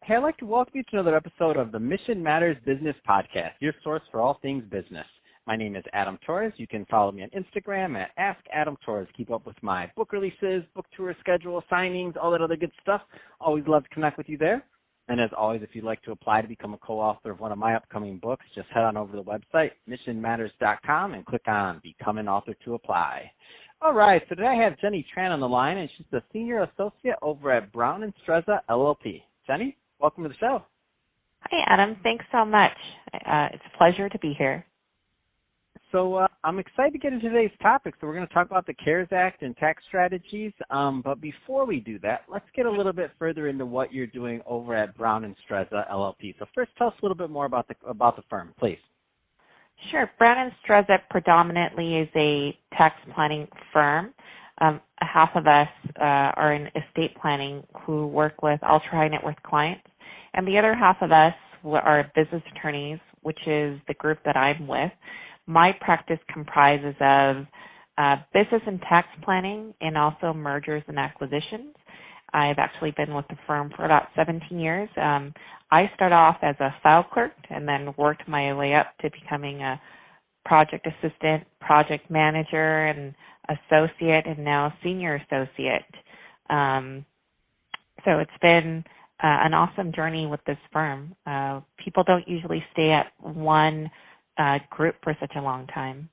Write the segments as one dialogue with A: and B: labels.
A: Hey, I'd like to welcome you to another episode of the Mission Matters Business Podcast, your source for all things business. My name is Adam Torres. You can follow me on Instagram at AskAdamTorres. Keep up with my book releases, book tour schedule, signings, all that other good stuff. Always love to connect with you there. And as always, if you'd like to apply to become a co-author of one of my upcoming books, just head on over to the website, missionmatters.com, and click on Become an Author to apply. All right, so today I have Jenny Tran on the line, and she's the Senior Associate over at Brown Streza, LLP. Jenny, welcome to the show.
B: Hi, Adam. Thanks so much. It's a pleasure to be here.
A: So I'm excited to get into today's topic. So we're going to talk about the CARES Act and tax strategies. But before we do that, let's get a little bit further into what you're doing over at Brown Streza, LLP. So first, tell us a little bit more about the firm, please.
B: Sure. Brown Streza predominantly is a tax planning firm. Half of us are in estate planning who work with ultra-high net worth clients, and the other half of us are business attorneys, which is the group that I'm with. My practice comprises of business and tax planning and also mergers and acquisitions. I've actually been with the firm for about 17 years. I started off as a file clerk and then worked my way up to becoming a project assistant, project manager, and associate, and now senior associate. So it's been an awesome journey with this firm. People don't usually stay at one group for such a long time.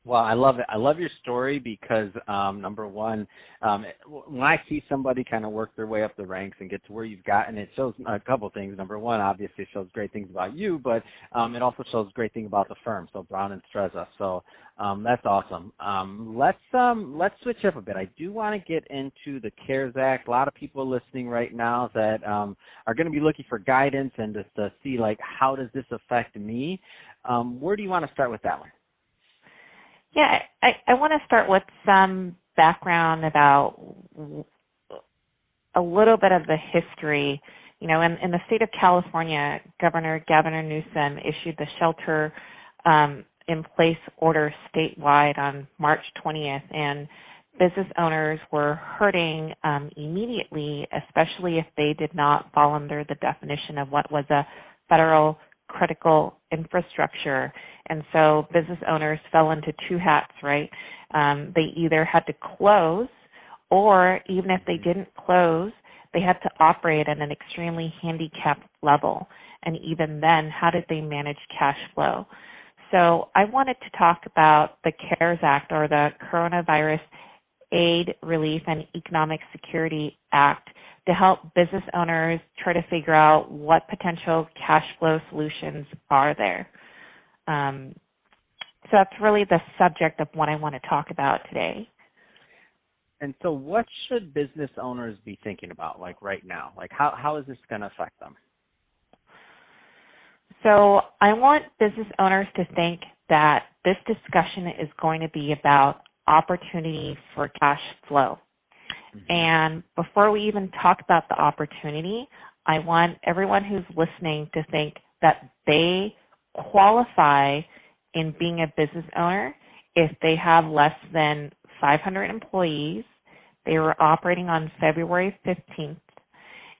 A: Well, I love it. I love your story because, number one, when I see somebody kind of work their way up the ranks and get to where you've gotten, it shows a couple things. Number one, obviously, it shows great things about you, but it also shows great thing about the firm, so Brown Streza. So that's awesome. Let's switch up a bit. I do want to get into the CARES Act. A lot of people listening right now that are going to be looking for guidance and just to see, like, how does this affect me? Where do you want to start with that one?
B: Yeah, I want to start with some background about a little bit of the history. You know, in the state of California, Governor Gavin Newsom issued the shelter in place order statewide on March 20th, and business owners were hurting immediately, especially if they did not fall under the definition of what was a federal critical infrastructure. And so business owners fell into two hats, right? They either had to close, or even if they didn't close, they had to operate at an extremely handicapped level. And even then, how did they manage cash flow? So I wanted to talk about the CARES Act, or the Coronavirus Aid, Relief, and Economic Security Act, to help business owners try to figure out what potential cash flow solutions are there. So that's really the subject of what I want to talk about today.
A: And so what should business owners be thinking about, like, right now? Like, how is this going to affect them?
B: So I want business owners to think that this discussion is going to be about opportunity for cash flow. And before we even talk about the opportunity, I want everyone who's listening to think that they qualify in being a business owner if they have less than 500 employees. They were operating on February 15th.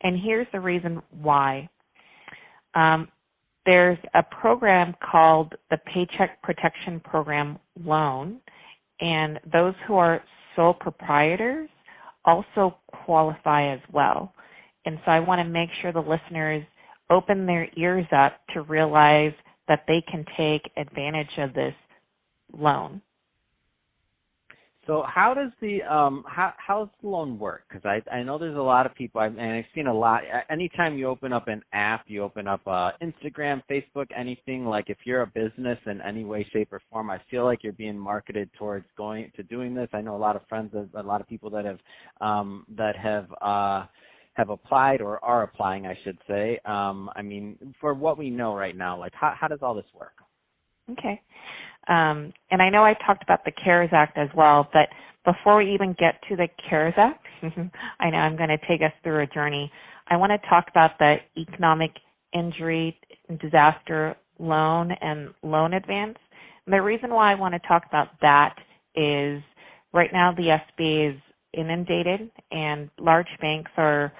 B: And here's the reason why. There's a program called the Paycheck Protection Program loan, and those who are sole proprietors also qualify as well. And so I want to make sure the listeners open their ears up to realize that they can take advantage of this loan.
A: So how does the how's the loan work? Because I know there's a lot of people, and I've seen a lot. Anytime you open up an app, you open up Instagram, Facebook, anything, like, if you're a business in any way, shape, or form, I feel like you're being marketed towards going to doing this. I know a lot of friends, a lot of people that have applied or are applying, I should say. I mean, for what we know right now, like, how does all this work?
B: Okay. And I know I talked about the CARES Act as well, but before we even get to the CARES Act, I know I'm going to take us through a journey. I want to talk about the Economic Injury and Disaster Loan and Loan Advance. And the reason why I want to talk about that is right now the SBA is inundated, and large banks are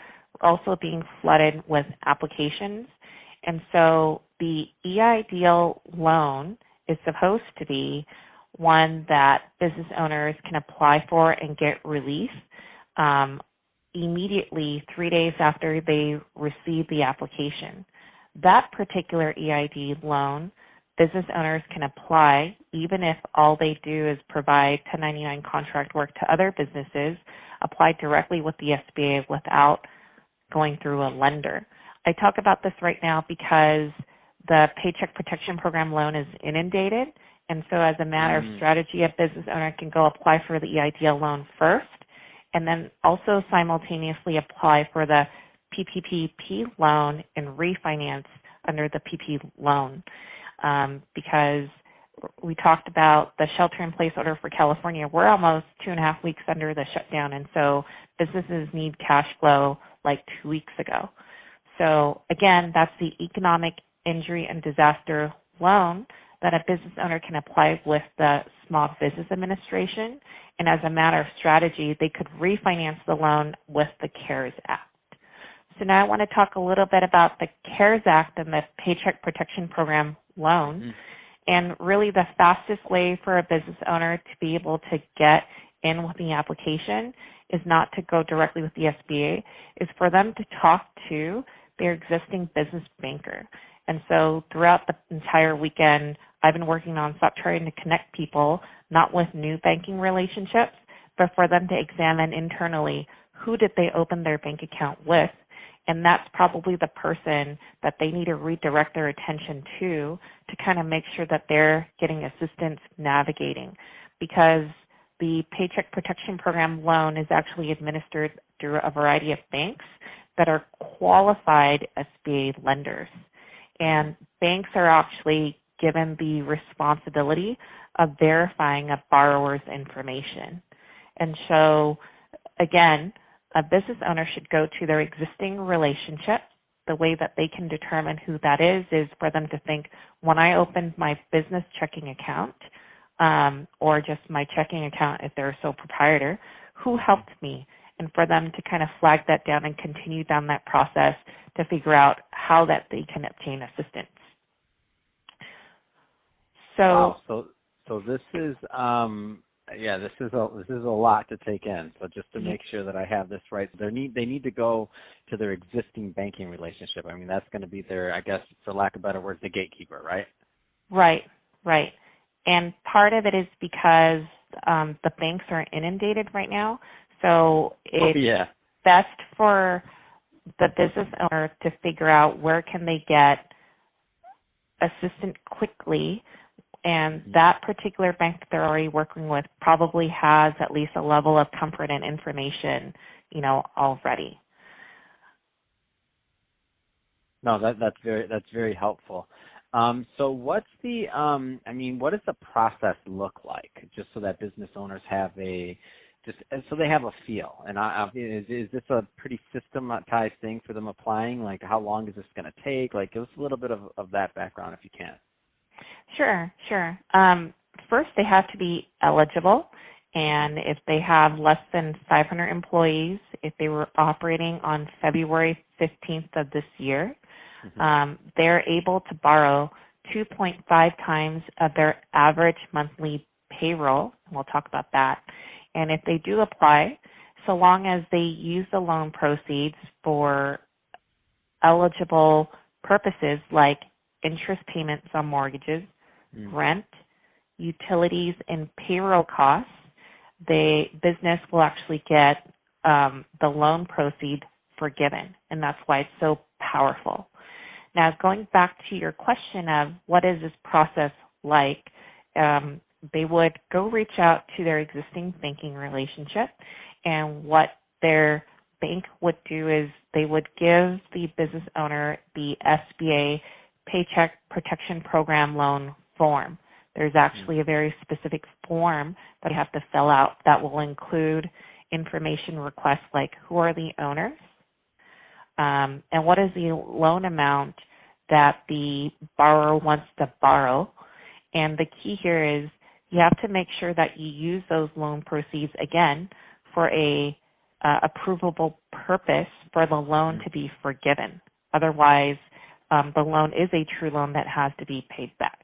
B: also being flooded with applications. And so the EIDL loan is supposed to be one that business owners can apply for and get relief immediately 3 days after they receive the application. That particular EID loan, business owners can apply even if all they do is provide 1099 contract work to other businesses, apply directly with the SBA without going through a lender. I talk about this right now because the Paycheck Protection Program loan is inundated, and so as a matter of strategy, a business owner can go apply for the EIDL loan first, and then also simultaneously apply for the PPP loan and refinance under the PP loan. Because we talked about the shelter-in-place order for California. We're almost 2.5 weeks under the shutdown, and so businesses need cash flow like 2 weeks ago. So again, that's the economic injury and disaster loan that a business owner can apply with the Small Business Administration. And as a matter of strategy, they could refinance the loan with the CARES Act. So now I want to talk a little bit about the CARES Act and the Paycheck Protection Program loan. And really the fastest way for a business owner to be able to get in with the application is not to go directly with the SBA, is for them to talk to their existing business banker. And so throughout the entire weekend, I've been working nonstop trying to connect people, not with new banking relationships, but for them to examine internally who did they open their bank account with. And that's probably the person that they need to redirect their attention to kind of make sure that they're getting assistance navigating. Because the Paycheck Protection Program loan is actually administered through a variety of banks that are qualified SBA lenders. And banks are actually given the responsibility of verifying a borrower's information. And so, again, a business owner should go to their existing relationship. The way that they can determine who that is for them to think, when I opened my business checking account, or just my checking account if they're a sole proprietor, who helped me? And for them to kind of flag that down and continue down that process to figure out how that they can obtain assistance. So,
A: wow. So this is this is a lot to take in. So just to make sure that I have this right, they need to go to their existing banking relationship. I mean, that's going to be their, I guess, for lack of better words, the gatekeeper, right?
B: Right. And part of it is because the banks are inundated right now. So it's best for the business owner to figure out where can they get assistance quickly. And that particular bank that they're already working with probably has at least a level of comfort and information, already.
A: No, that's very helpful. So what's the what does the process look like, just so that business owners have so they have a feel? And is this a pretty systematized thing for them applying? Like, how long is this going to take? Like, give us a little bit of that background if you can.
B: Sure. First, they have to be eligible, and if they have less than 500 employees, if they were operating on February 15th of this year, they're able to borrow 2.5 times of their average monthly payroll. We'll talk about that. And if they do apply, so long as they use the loan proceeds for eligible purposes like interest payments on mortgages, rent, utilities, and payroll costs, the business will actually get the loan proceed forgiven, and that's why it's so powerful. Now, going back to your question of what is this process like, they would go reach out to their existing banking relationship, and what their bank would do is they would give the business owner the SBA Paycheck Protection Program loan form. There's actually a very specific form that you have to fill out that will include information requests like who are the owners, and what is the loan amount that the borrower wants to borrow. And the key here is you have to make sure that you use those loan proceeds, again, for a approvable purpose for the loan to be forgiven. Otherwise, the loan is a true loan that has to be paid back.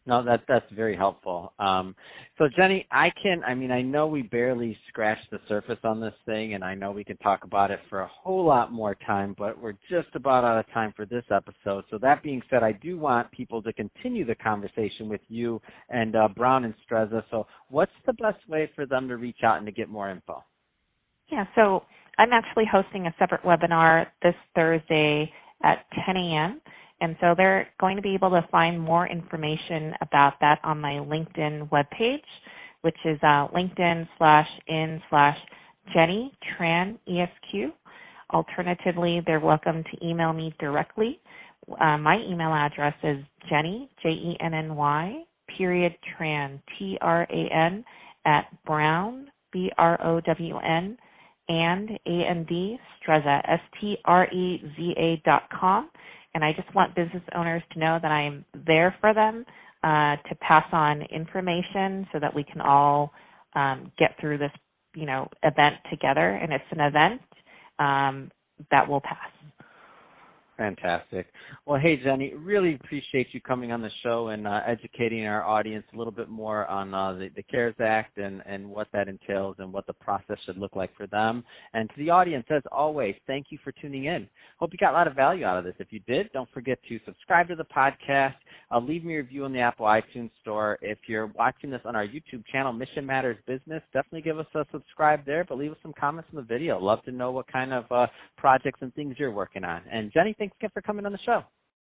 A: No, that's very helpful. So Jenny, I know we barely scratched the surface on this thing, and I know we can talk about it for a whole lot more time, but we're just about out of time for this episode. So that being said, I do want people to continue the conversation with you and Brown and Streza. So what's the best way for them to reach out and to get more info?
B: Yeah, so I'm actually hosting a separate webinar this Thursday at 10 a.m., and so they're going to be able to find more information about that on my LinkedIn webpage, which is LinkedIn/in/Jenny Tran ESQ. Alternatively, they're welcome to email me directly. My email address is Jenny, Jenny, _Tran, Tran, @Brown, BROWN, and Streza, STREZA.com. And I just want business owners to know that I'm there for them to pass on information so that we can all get through this, event together. And it's an event that will pass.
A: Fantastic. Well, hey, Jenny, really appreciate you coming on the show and educating our audience a little bit more on the CARES Act and what that entails and what the process should look like for them. And to the audience, as always, thank you for tuning in. Hope you got a lot of value out of this. If you did, don't forget to subscribe to the podcast. Leave me a review on the Apple iTunes Store. If you're watching this on our YouTube channel, Mission Matters Business, definitely give us a subscribe there, but leave us some comments in the video. Love to know what kind of projects and things you're working on. And Jenny, thanks again for coming on the show.